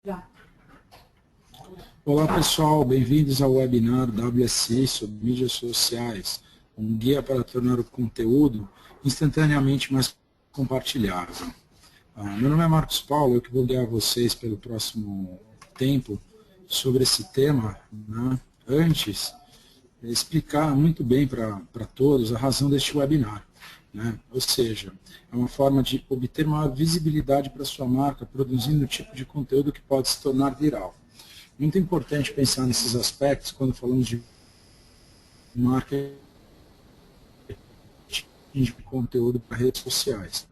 Já. Olá pessoal, bem-vindos ao webinar WSI sobre mídias sociais, um guia para tornar o conteúdo instantaneamente mais compartilhável. Meu nome é Marcos Paulo, eu que vou guiar vocês pelo próximo tempo sobre esse tema, né? Antes, explicar muito bem para todos a razão deste webinar, né? Ou seja, é uma forma de obter maior visibilidade para sua marca, produzindo o tipo de conteúdo que pode se tornar viral. Muito importante pensar nesses aspectos quando falamos de marketing de conteúdo para redes sociais.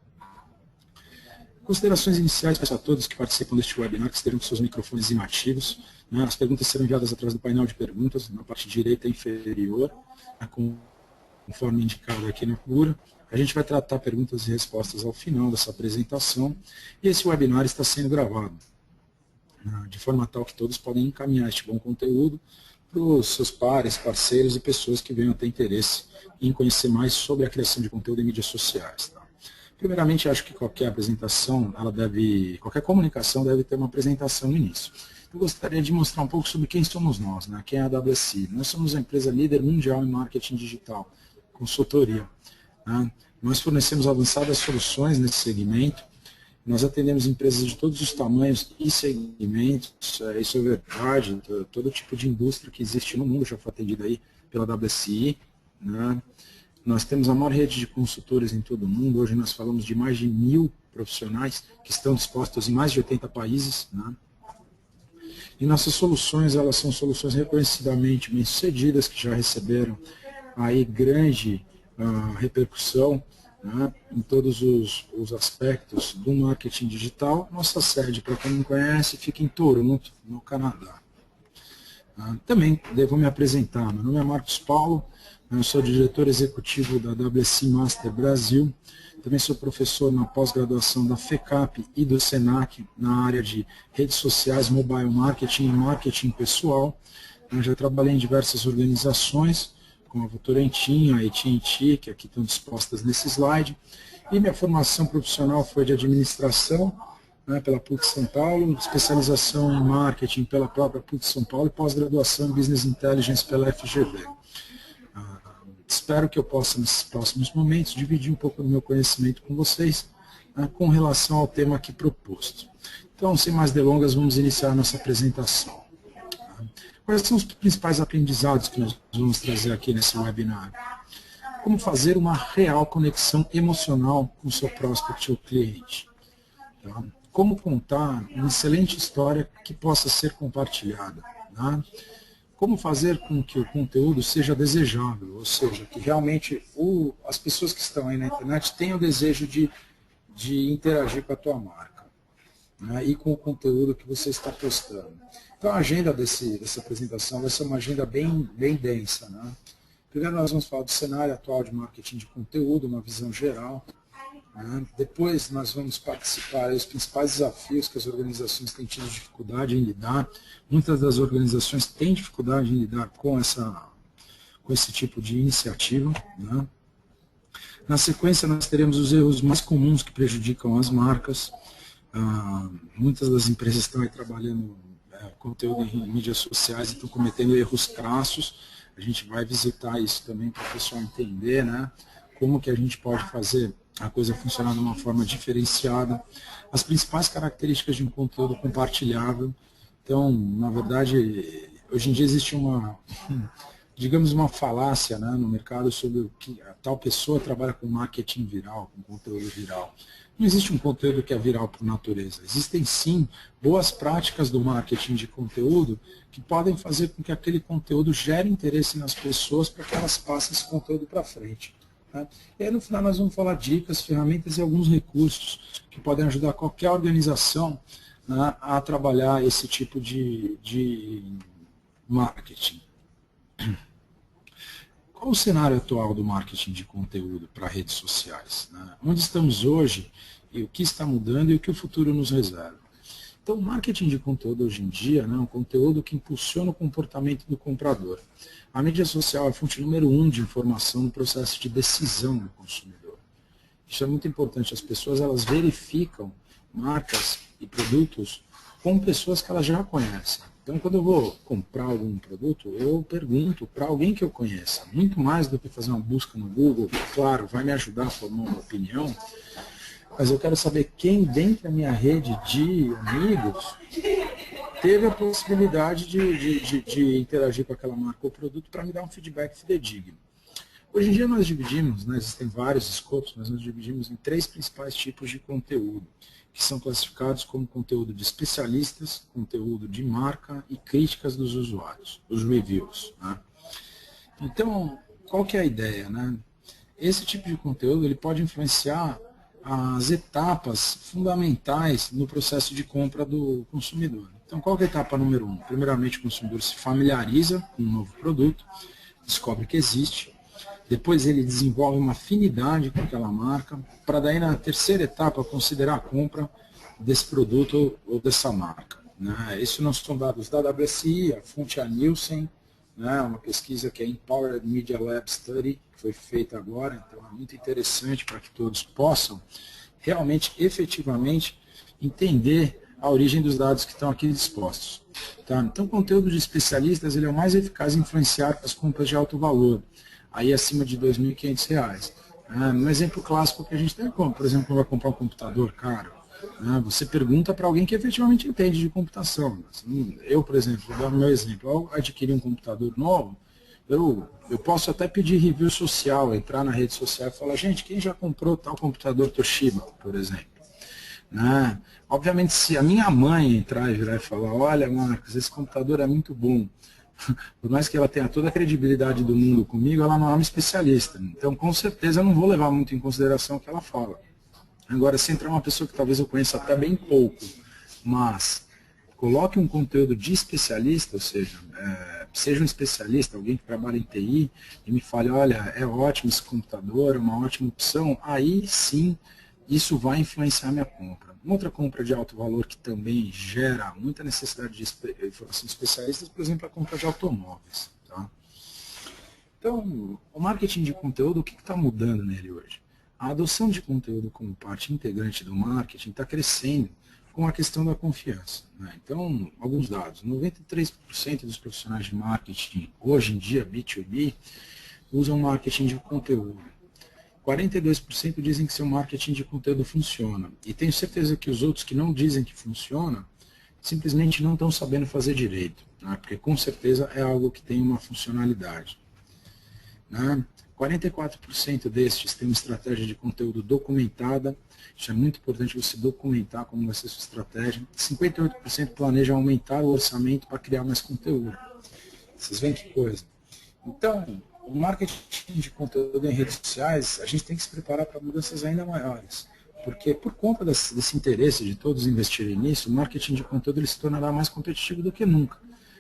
Considerações iniciais para todos que participam deste webinar, que estejam com seus microfones inativos, né? As perguntas serão enviadas através do painel de perguntas, na parte direita inferior, né? Conforme indicado aqui na figura. A gente vai tratar perguntas e respostas ao final dessa apresentação, e esse webinar está sendo gravado, de forma tal que todos podem encaminhar este bom conteúdo para os seus pares, parceiros e pessoas que venham a ter interesse em conhecer mais sobre a criação de conteúdo em mídias sociais. Tá? Primeiramente, acho que qualquer apresentação, qualquer comunicação deve ter uma apresentação no início. Eu gostaria de mostrar um pouco sobre quem somos nós, né? Quem é a WSI. Nós somos a empresa líder mundial em marketing digital, consultoria. Né? Nós fornecemos avançadas soluções nesse segmento. Nós atendemos empresas de todos os tamanhos e segmentos, isso é verdade, todo tipo de indústria que existe no mundo já foi atendida aí pela WSI. Né? Nós temos a maior rede de consultores em todo o mundo, hoje nós falamos de mais de 1000 profissionais que estão dispostos em mais de 80 países. Né? E nossas soluções, elas são soluções reconhecidamente bem-sucedidas, que já receberam aí grande repercussão, né, em todos os aspectos do marketing digital. Nossa sede, para quem não conhece, fica em Toronto, no Canadá. Também devo me apresentar. Meu nome é Marcos Paulo, eu sou diretor executivo da WSI Master Brasil. Também sou professor na pós-graduação da FECAP e do SENAC na área de redes sociais, mobile marketing e marketing pessoal. Eu já trabalhei em diversas organizações, como a Votorantim, a AT&T, que aqui estão dispostas nesse slide. E minha formação profissional foi de administração, né, pela PUC São Paulo, especialização em marketing pela própria PUC São Paulo e pós-graduação em Business Intelligence pela FGV. Espero que eu possa, nesses próximos momentos, dividir um pouco do meu conhecimento com vocês, né, com relação ao tema aqui proposto. Então, sem mais delongas, vamos iniciar a nossa apresentação. Quais são os principais aprendizados que nós vamos trazer aqui nesse webinar? Como fazer uma real conexão emocional com o seu prospect ou cliente? Tá? Como contar uma excelente história que possa ser compartilhada? Tá? Como fazer com que o conteúdo seja desejável, ou seja, que realmente as pessoas que estão aí na internet tenham o desejo de interagir com a tua marca, né, e com o conteúdo que você está postando. Então a agenda dessa apresentação vai ser uma agenda bem densa. Né? Primeiro nós vamos falar do cenário atual de marketing de conteúdo, uma visão geral. Né? Depois nós vamos participar dos principais desafios que as organizações têm tido dificuldade em lidar. Muitas das organizações têm dificuldade em lidar com esse tipo de iniciativa. Né? Na sequência nós teremos os erros mais comuns que prejudicam as marcas. Muitas das empresas estão aí trabalhando conteúdo em mídias sociais e estão cometendo erros crassos. A gente vai visitar isso também para o pessoal entender, né, como que a gente pode fazer a coisa funcionar de uma forma diferenciada. As principais características de um conteúdo compartilhável. Então, na verdade, hoje em dia existe digamos, uma falácia, né, no mercado sobre o que a tal pessoa trabalha com marketing viral, com conteúdo viral. Não existe um conteúdo que é viral por natureza. Existem, sim, boas práticas do marketing de conteúdo que podem fazer com que aquele conteúdo gere interesse nas pessoas para que elas passem esse conteúdo para frente. Né? E aí, no final, nós vamos falar dicas, ferramentas e alguns recursos que podem ajudar qualquer organização, né, a trabalhar esse tipo de marketing. Qual o cenário atual do marketing de conteúdo para redes sociais? Né? Onde estamos hoje e o que está mudando e o que o futuro nos reserva? Então, o marketing de conteúdo hoje em dia, né, é um conteúdo que impulsiona o comportamento do comprador. A mídia social é a fonte número 1 de informação no processo de decisão do consumidor. Isso é muito importante. As pessoas elas verificam marcas e produtos com pessoas que elas já conhecem. Então, quando eu vou comprar algum produto, eu pergunto para alguém que eu conheça, muito mais do que fazer uma busca no Google, que, claro, vai me ajudar a formar uma opinião, mas eu quero saber quem dentro da minha rede de amigos teve a possibilidade de interagir com aquela marca ou produto para me dar um feedback fidedigno. Hoje em dia nós dividimos, né, existem vários escopos, mas nós dividimos em 3 principais tipos de conteúdo, que são classificados como conteúdo de especialistas, conteúdo de marca e críticas dos usuários, os reviews. Né? Então, qual que é a ideia? Né? Esse tipo de conteúdo ele pode influenciar as etapas fundamentais no processo de compra do consumidor. Então, qual que é a etapa número 1? Primeiramente, o consumidor se familiariza com um novo produto, descobre que existe, depois ele desenvolve uma afinidade com aquela marca, para daí na terceira etapa considerar a compra desse produto ou dessa marca. Né? Isso não são dados da WSI, a fonte é a Nielsen, né? Uma pesquisa que é Empowered Media Lab Study, que foi feita agora, então é muito interessante para que todos possam realmente, efetivamente, entender a origem dos dados que estão aqui dispostos. Tá? Então, o conteúdo de especialistas ele é o mais eficaz em influenciar as compras de alto valor, aí acima de R$ 2.500. Um exemplo clássico que a gente tem, como, por exemplo, quando vai comprar um computador caro, você pergunta para alguém que efetivamente entende de computação. Eu, por exemplo, vou dar o meu exemplo, ao adquirir um computador novo, eu posso até pedir review social, entrar na rede social e falar, gente, quem já comprou tal computador Toshiba, por exemplo? Obviamente, se a minha mãe entrar e virar e falar, olha, Marcos, esse computador é muito bom, por mais que ela tenha toda a credibilidade do mundo comigo, ela não é uma especialista. Então, com certeza, eu não vou levar muito em consideração o que ela fala. Agora, se entrar uma pessoa que talvez eu conheça até bem pouco, mas coloque um conteúdo de especialista, ou seja, seja um especialista, alguém que trabalha em TI, e me fale, olha, é ótimo esse computador, é uma ótima opção, aí sim, isso vai influenciar minha compra. Uma outra compra de alto valor que também gera muita necessidade de informação de especialistas, por exemplo, a compra de automóveis. Tá? Então, o marketing de conteúdo, o que está mudando nele hoje? A adoção de conteúdo como parte integrante do marketing está crescendo com a questão da confiança. Né? Então, alguns dados. 93% dos profissionais de marketing, hoje em dia, B2B, usam marketing de conteúdo. 42% dizem que seu marketing de conteúdo funciona. E tenho certeza que os outros que não dizem que funciona, simplesmente não estão sabendo fazer direito. Né? Porque com certeza é algo que tem uma funcionalidade. Né? 44% destes têm uma estratégia de conteúdo documentada. Isso é muito importante você documentar como vai ser a sua estratégia. 58% planejam aumentar o orçamento para criar mais conteúdo. Vocês veem que coisa. Então, o marketing de conteúdo em redes sociais, a gente tem que se preparar para mudanças ainda maiores. Porque por conta desse interesse de todos investirem nisso, o marketing de conteúdo ele se tornará mais competitivo do que nunca.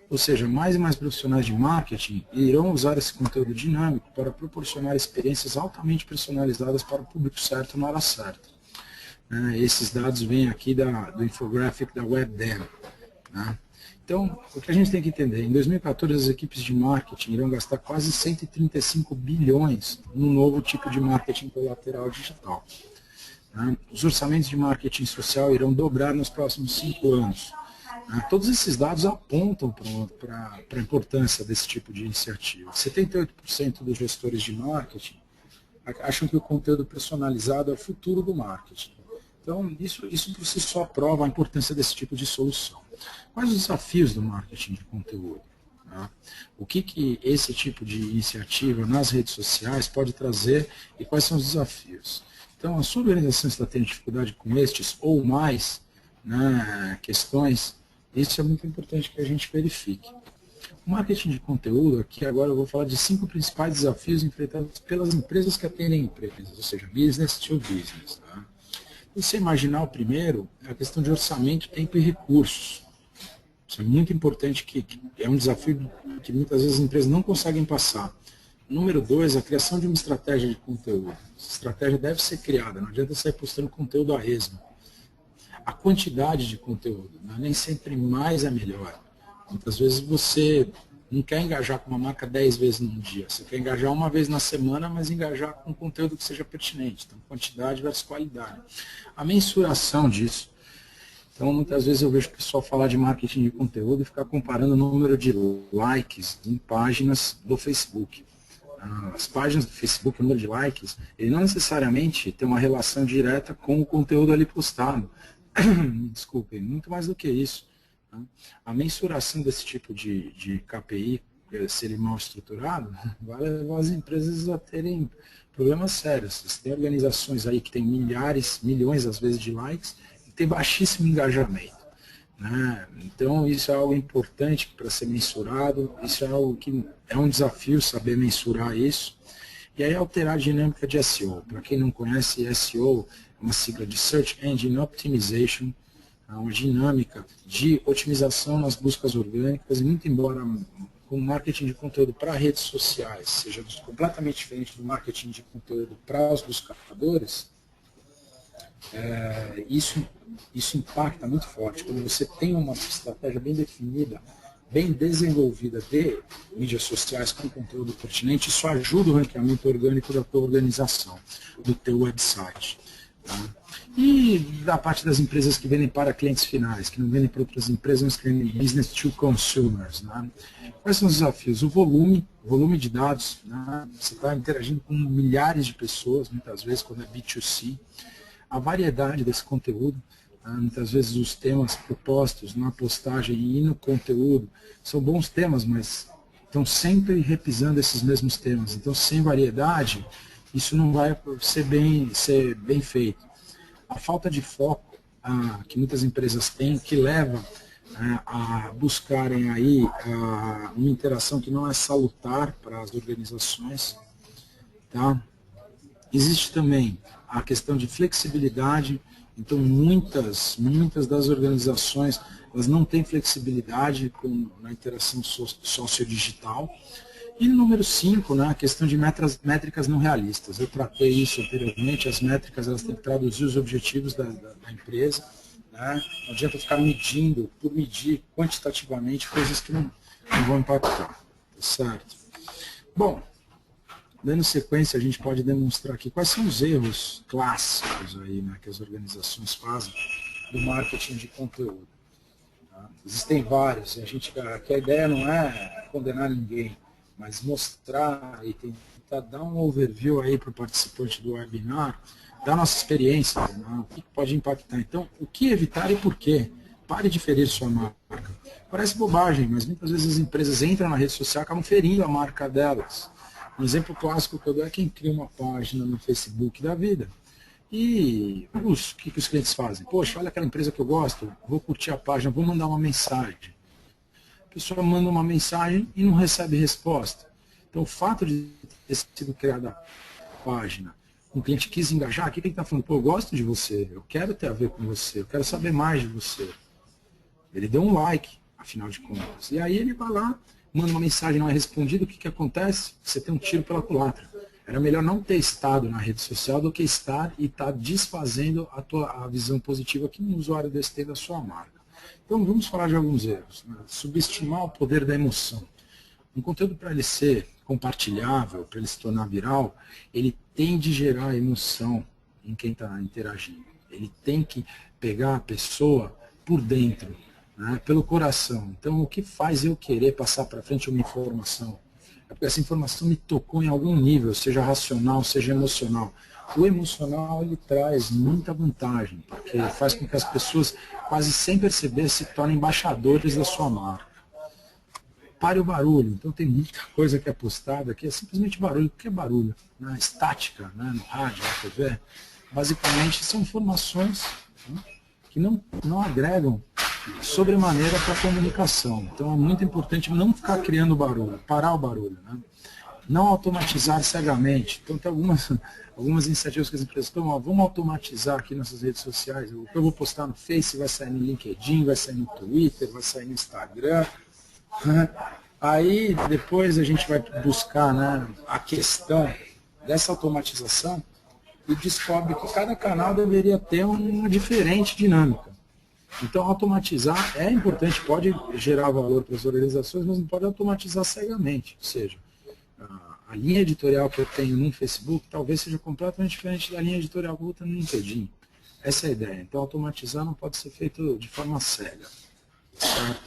Ou seja, mais e mais profissionais de marketing irão usar esse conteúdo dinâmico para proporcionar experiências altamente personalizadas para o público certo na hora certa. Esses dados vêm aqui do infographic da WebDem. Né? Então, o que a gente tem que entender, em 2014 as equipes de marketing irão gastar quase 135 bilhões no novo tipo de marketing colateral digital. Né? Os orçamentos de marketing social irão dobrar nos próximos 5 anos. Todos esses dados apontam para a importância desse tipo de iniciativa. 78% dos gestores de marketing acham que o conteúdo personalizado é o futuro do marketing. Então, isso por si só prova a importância desse tipo de solução. Quais os desafios do marketing de conteúdo? O que esse tipo de iniciativa nas redes sociais pode trazer e quais são os desafios? Então, a sua organização está tendo dificuldade com estes ou mais questões. Isso é muito importante que a gente verifique. O marketing de conteúdo, aqui agora eu vou falar de 5 principais desafios enfrentados pelas empresas que atendem empresas, ou seja, business to business. Tá? E você imaginar o primeiro, é a questão de orçamento, tempo e recursos. Isso é muito importante, que é um desafio que muitas vezes as empresas não conseguem passar. Número 2, a criação de uma estratégia de conteúdo. Essa estratégia deve ser criada, não adianta sair postando conteúdo a esmo. A quantidade de conteúdo, né? Nem sempre mais é melhor. Muitas vezes você não quer engajar com uma marca 10 vezes num dia. Você quer engajar uma vez na semana, mas engajar com conteúdo que seja pertinente. Então, quantidade versus qualidade. A mensuração disso. Então, muitas vezes eu vejo o pessoal falar de marketing de conteúdo e ficar comparando o número de likes em páginas do Facebook. As páginas do Facebook, o número de likes, ele não necessariamente tem uma relação direta com o conteúdo ali postado. Desculpem, muito mais do que isso. Tá? A mensuração desse tipo de KPI, se ele mal estruturado, vai levar as empresas a terem problemas sérios. Você tem organizações aí que tem milhares, milhões às vezes de likes e tem baixíssimo engajamento. Né? Então isso é algo importante para ser mensurado, isso é algo que é um desafio saber mensurar isso. E aí alterar a dinâmica de SEO. Para quem não conhece, SEO é uma sigla de Search Engine Optimization, é uma dinâmica de otimização nas buscas orgânicas, e muito embora com marketing de conteúdo para redes sociais seja completamente diferente do marketing de conteúdo para os buscadores, isso impacta muito forte. Quando você tem uma estratégia bem definida, bem desenvolvida de mídias sociais com conteúdo pertinente, isso ajuda o ranqueamento orgânico da tua organização, do teu website. Tá? E da parte das empresas que vendem para clientes finais, que não vendem para outras empresas, mas que vendem business to consumers. Né? Quais são os desafios? O volume de dados. Né? Você está interagindo com milhares de pessoas, muitas vezes, quando é B2C. A variedade desse conteúdo, muitas vezes os temas propostos na postagem e no conteúdo são bons temas, mas estão sempre repisando esses mesmos temas. Então, sem variedade, isso não vai ser bem feito. A falta de foco que muitas empresas têm, que leva a buscarem aí uma interação que não é salutar para as organizações. Tá? Existe também a questão de flexibilidade. Então, muitas das organizações elas não têm flexibilidade na interação sociodigital. E número 5, né, a questão de métricas não realistas. Eu tratei isso anteriormente, as métricas elas têm que traduzir os objetivos da empresa. Né? Não adianta ficar medindo, por medir quantitativamente, coisas que não vão impactar. Tá certo? Bom, dando sequência, a gente pode demonstrar aqui quais são os erros clássicos aí, né, que as organizações fazem do marketing de conteúdo. Tá? Existem vários, a ideia não é condenar ninguém, mas mostrar e tentar dar um overview aí para o participante do webinar, da nossa experiência, né, o que pode impactar. Então, o que evitar e por quê? Pare de ferir sua marca. Parece bobagem, mas muitas vezes as empresas entram na rede social e acabam ferindo a marca delas. Um exemplo clássico que eu dou é quem cria uma página no Facebook da vida. E o que os clientes fazem? Poxa, olha aquela empresa que eu gosto, vou curtir a página, vou mandar uma mensagem. A pessoa manda uma mensagem e não recebe resposta. Então, o fato de ter sido criada a página, um cliente quis engajar, aqui quem está falando, pô, eu gosto de você, eu quero ter a ver com você, eu quero saber mais de você. Ele deu um like, afinal de contas. E aí ele vai lá, manda uma mensagem, não é respondida, o que acontece? Você tem um tiro pela culatra. Era melhor não ter estado na rede social do que estar e estar desfazendo a visão positiva que um usuário desse tem da sua marca. Então vamos falar de alguns erros. Né? Subestimar o poder da emoção. Um conteúdo, para ele ser compartilhável, para ele se tornar viral, ele tem de gerar emoção em quem está interagindo. Ele tem que pegar a pessoa por dentro, né, pelo coração. Então, o que faz eu querer passar para frente uma informação? É porque essa informação me tocou em algum nível, seja racional, seja emocional. O emocional, ele traz muita vantagem, porque faz com que as pessoas, quase sem perceber, se tornem embaixadores da sua marca. Pare o barulho. Então, tem muita coisa que é postada que é simplesmente barulho. O que é barulho? Né? Estática, né? No rádio, na TV. Basicamente, são informações, né, que não agregam sobremaneira para a comunicação. Então é muito importante não ficar criando barulho, parar o barulho. Né? Não automatizar cegamente. Então tem algumas iniciativas que as empresas tomam, vamos automatizar aqui nossas redes sociais. O que eu vou postar no Face vai sair no LinkedIn, vai sair no Twitter, vai sair no Instagram. Né? Aí depois a gente vai buscar, né, a questão dessa automatização e descobre que cada canal deveria ter uma diferente dinâmica. Então, automatizar é importante, pode gerar valor para as organizações, mas não pode automatizar cegamente. Ou seja, a linha editorial que eu tenho no Facebook talvez seja completamente diferente da linha editorial que eu tenho no LinkedIn. Essa é a ideia. Então, automatizar não pode ser feito de forma cega. Certo?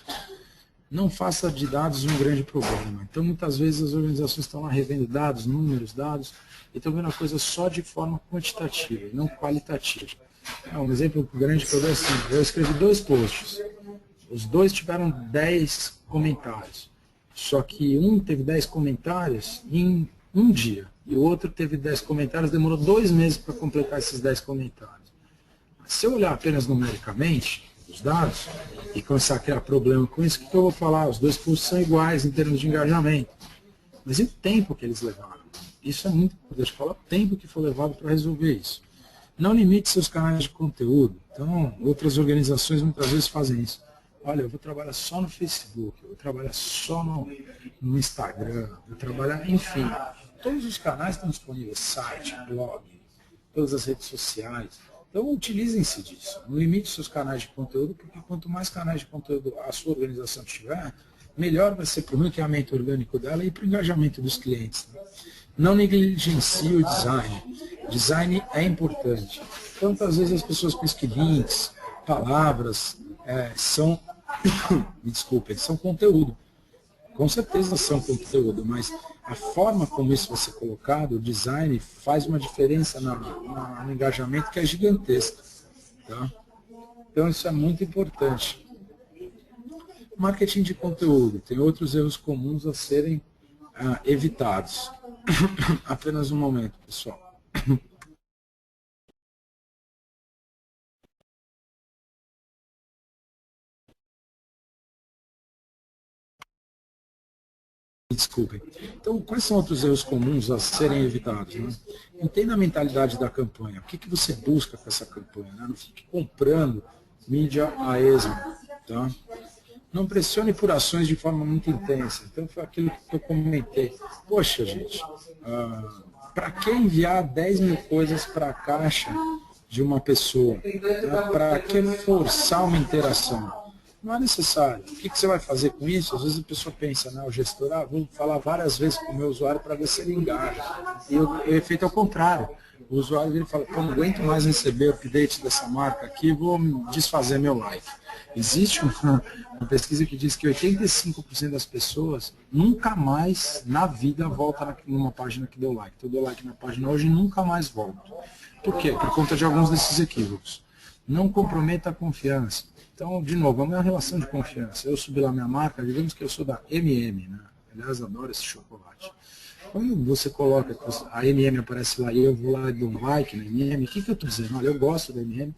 Não faça de dados um grande problema. Então, muitas vezes as organizações estão lá revendo dados, números, dados, e estão vendo a coisa só de forma quantitativa, e não qualitativa. Um exemplo grande que eu dou é assim, eu escrevi 2 posts, os 2 tiveram 10 comentários, só que um teve 10 comentários em um dia, e o outro teve 10 comentários, demorou 2 meses para completar esses 10 comentários. Se eu olhar apenas numericamente os dados e começar a criar problema com isso, o que eu vou falar? Os 2 posts são iguais em termos de engajamento. Mas e o tempo que eles levaram? Isso é muito importante. Falar o tempo que foi levado para resolver isso. Não limite seus canais de conteúdo. Então, outras organizações muitas vezes fazem isso. Olha, eu vou trabalhar só no Facebook, eu vou trabalhar só no Instagram, eu vou trabalhar, enfim. Todos os canais estão disponíveis, site, blog, todas as redes sociais. Então, utilizem-se disso. Não limite seus canais de conteúdo, porque quanto mais canais de conteúdo a sua organização tiver, melhor vai ser para o ranqueamento orgânico dela e para o engajamento dos clientes. Né? Não negligencie o design. Design é importante. Tantas vezes as pessoas pensam que links, palavras, são, me desculpem, são conteúdo. Com certeza são conteúdo, mas a forma como isso vai ser colocado, o design, faz uma diferença no engajamento que é gigantesca. Tá? Então isso é muito importante. Marketing de conteúdo. Tem outros erros comuns a serem evitados. Apenas um momento, pessoal. Desculpem. Então, quais são outros erros comuns a serem evitados? Né? Entenda a mentalidade da campanha. O que você busca com essa campanha? Né? Não fique comprando mídia a esmo. Tá? Não pressione por ações de forma muito intensa. Então, foi aquilo que eu comentei. Poxa, gente, para que enviar 10 mil coisas para a caixa de uma pessoa? Para que forçar uma interação? Não é necessário. O que você vai fazer com isso? Às vezes a pessoa pensa, né, o gestor, vou falar várias vezes com o meu usuário para ver se ele engaja. E o efeito é o contrário. O usuário vira e fala, não aguento mais receber o update dessa marca aqui, vou desfazer meu like. Existe uma pesquisa que diz que 85% das pessoas nunca mais na vida volta numa página que deu like. Eu dou like na página hoje e nunca mais volto. Por quê? Por conta de alguns desses equívocos. Não comprometa a confiança. Então, de novo, é uma relação de confiança. Eu subi lá minha marca, digamos que eu sou da MM, né? Aliás, adoro esse chocolate. Quando você coloca, a MM aparece lá e eu vou lá e dou um like na MM, o que eu estou dizendo? Olha, eu gosto da MM,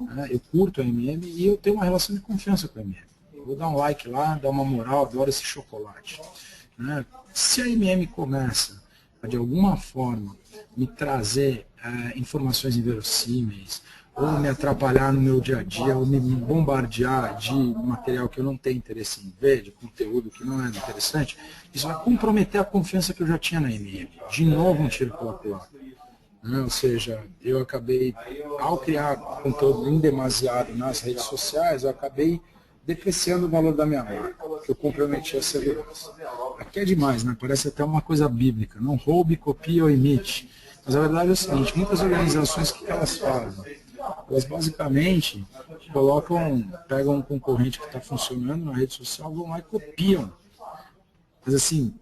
né? Eu curto a MM e eu tenho uma relação de confiança com a MM. Eu vou dar um like lá, dar uma moral, adoro esse chocolate. Né? Se a MM começa a, de alguma forma, me trazer informações inverossímeis, ou me atrapalhar no meu dia a dia, ou me bombardear de material que eu não tenho interesse em ver, de conteúdo que não é interessante, isso vai comprometer a confiança que eu já tinha na MM. De novo um tiro pela culatra. Ou seja, eu acabei, ao criar conteúdo em demasiado nas redes sociais, eu acabei depreciando o valor da minha marca, que eu comprometi a segurança. Aqui é demais, né? Parece até uma coisa bíblica, não roube, copie ou imite. Mas a verdade é o seguinte, muitas organizações, o que elas fazem? Elas basicamente pegam um concorrente que está funcionando na rede social, vão lá e copiam. Mas assim,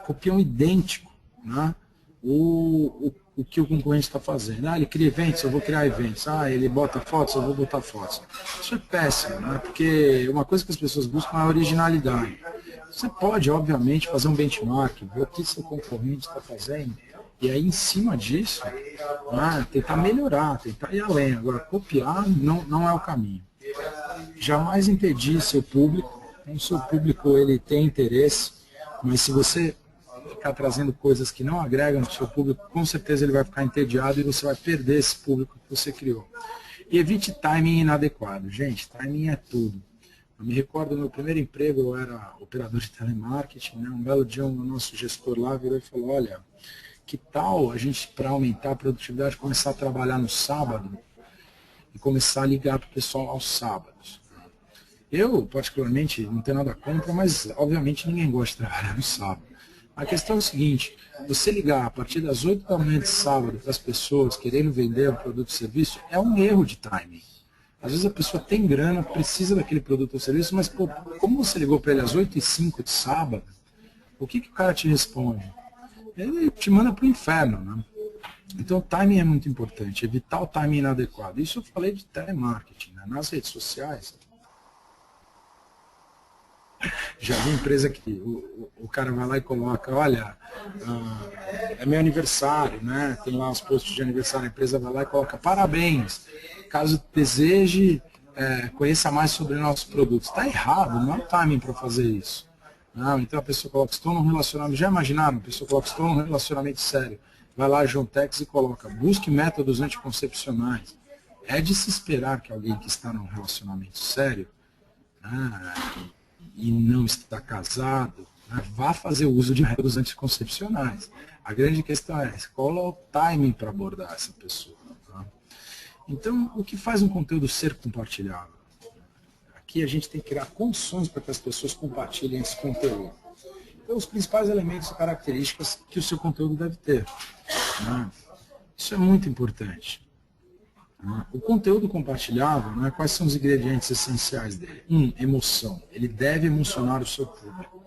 copiam idêntico, né? o que o concorrente está fazendo. Ele cria eventos, eu vou criar eventos. Ele bota fotos, eu vou botar fotos. Isso é péssimo, né? Porque uma coisa que as pessoas buscam é a originalidade. Você pode, obviamente, fazer um benchmark, ver o que seu concorrente está fazendo, e aí, em cima disso, tentar melhorar, tentar ir além. Agora, copiar não é o caminho. Jamais impedir seu público. O seu público ele tem interesse, mas se você ficar trazendo coisas que não agregam no seu público, com certeza ele vai ficar entediado e você vai perder esse público que você criou. E evite timing inadequado. Gente, timing é tudo. Eu me recordo do meu primeiro emprego, eu era operador de telemarketing, né? Um belo dia o nosso gestor lá virou e falou, olha, que tal a gente, para aumentar a produtividade, começar a trabalhar no sábado e começar a ligar para o pessoal aos sábados? Eu, particularmente, não tenho nada contra, mas obviamente ninguém gosta de trabalhar no sábado. A questão é o seguinte, você ligar a partir das 8 da manhã de sábado para as pessoas querendo vender um produto ou serviço é um erro de timing. Às vezes a pessoa tem grana, precisa daquele produto ou serviço, mas pô, como você ligou para ele às 8h05 de sábado, o que o cara te responde? Ele te manda para o inferno, né? Então o timing é muito importante, evitar o timing inadequado. Isso eu falei de telemarketing, né? Nas redes sociais. Já vi empresa que o cara vai lá e coloca, olha, é meu aniversário, né? Tem lá os posts de aniversário, a empresa vai lá e coloca parabéns. Caso deseje, conheça mais sobre nossos produtos. Está errado, não é o timing para fazer isso. Não, então a pessoa coloca, estou num relacionamento, já imaginaram? A pessoa coloca, estou num relacionamento sério. Vai lá, Jontex, e coloca, busque métodos anticoncepcionais. É de se esperar que alguém que está num relacionamento sério, e não está casado, né, vá fazer uso de métodos anticoncepcionais. A grande questão é qual é o timing para abordar essa pessoa. Tá? Então, o que faz um conteúdo ser compartilhável? Aqui a gente tem que criar condições para que as pessoas compartilhem esse conteúdo. Então, os principais elementos e características que o seu conteúdo deve ter. Né? Isso é muito importante. O conteúdo compartilhável, né, quais são os ingredientes essenciais dele? Emoção. Ele deve emocionar o seu público.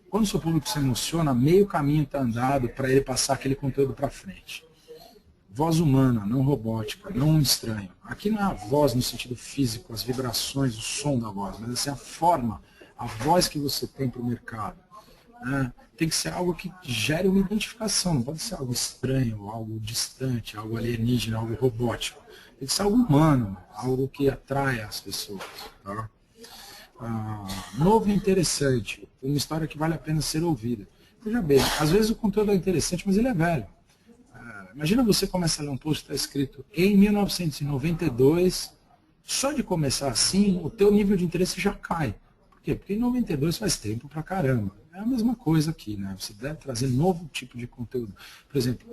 Quando o seu público se emociona, meio caminho está andado para ele passar aquele conteúdo para frente. Voz humana, não robótica, não um estranho. Aqui não é a voz no sentido físico, as vibrações, o som da voz, mas assim, a forma, a voz que você tem para o mercado. Né? Tem que ser algo que gere uma identificação, não pode ser algo estranho, algo distante, algo alienígena, algo robótico. Tem que ser algo humano, algo que atraia as pessoas. Tá? Novo e interessante, uma história que vale a pena ser ouvida. Veja bem, às vezes o conteúdo é interessante, mas ele é velho. Imagina você começar a ler um post que está escrito em 1992, só de começar assim, o teu nível de interesse já cai. Por quê? Porque em 92 faz tempo pra caramba. É a mesma coisa aqui, né? Você deve trazer novo tipo de conteúdo. Por exemplo,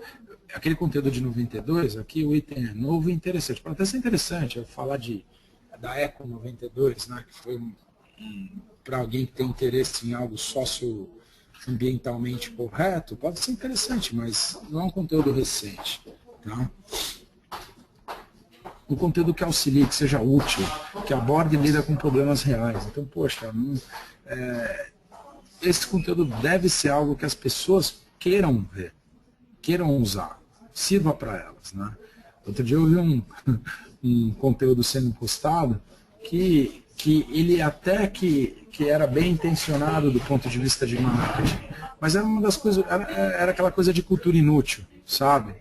aquele conteúdo de 92, aqui o item é novo e interessante. Pode até ser interessante eu falar da Eco 92, né? Que foi para alguém que tem interesse em algo socioambientalmente correto, pode ser interessante, mas não é um conteúdo recente. Tá? Um conteúdo que auxilie, que seja útil, que aborde e lida com problemas reais. Então, poxa, esse conteúdo deve ser algo que as pessoas queiram ver, queiram usar, sirva para elas. Né? Outro dia eu vi um conteúdo sendo postado que ele até que era bem intencionado do ponto de vista de marketing, mas era uma das coisas, era aquela coisa de cultura inútil, sabe?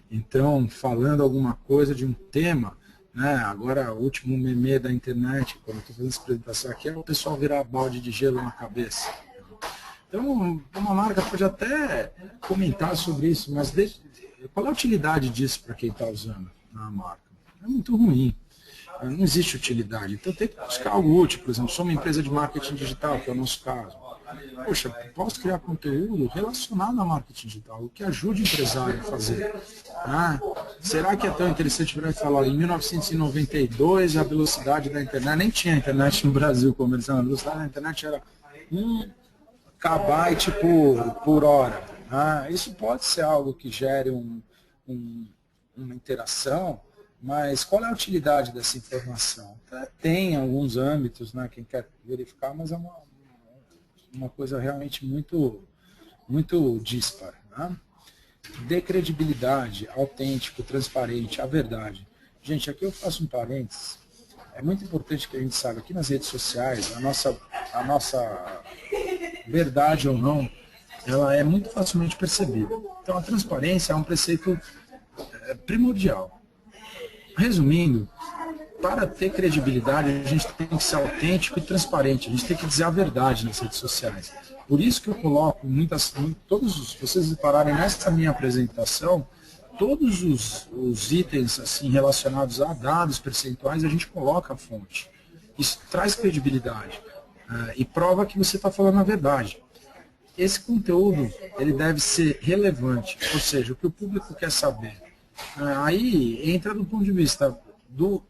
Então, falando alguma coisa de um tema, né? Agora o último meme da internet, quando eu estou fazendo essa apresentação aqui, é o pessoal virar balde de gelo na cabeça. Então, uma marca pode até comentar sobre isso, mas qual é a utilidade disso para quem está usando a marca? É muito ruim. Não existe utilidade. Então tem que buscar algo útil. Por exemplo, sou uma empresa de marketing digital, que é o nosso caso. Poxa, posso criar conteúdo relacionado a marketing digital, o que ajude o empresário a fazer. Será que é tão interessante para falar, em 1992 a velocidade da internet, nem tinha internet no Brasil comercial, a velocidade da internet era 1 KB por hora. Isso pode ser algo que gere uma interação, mas qual é a utilidade dessa informação? Tem alguns âmbitos, né, quem quer verificar, mas é uma coisa realmente muito, muito díspara. Né? Dê credibilidade, autêntico, transparente, a verdade. Gente, aqui eu faço um parênteses. É muito importante que a gente saiba, aqui nas redes sociais, a nossa verdade ou não, ela é muito facilmente percebida. Então a transparência é um preceito primordial. Resumindo, para ter credibilidade, a gente tem que ser autêntico e transparente. A gente tem que dizer a verdade nas redes sociais. Por isso que eu coloco vocês repararem nessa minha apresentação, todos os itens assim, relacionados a dados percentuais, a gente coloca a fonte. Isso traz credibilidade e prova que você está falando a verdade. Esse conteúdo ele deve ser relevante, ou seja, o que o público quer saber. Aí entra do ponto de vista do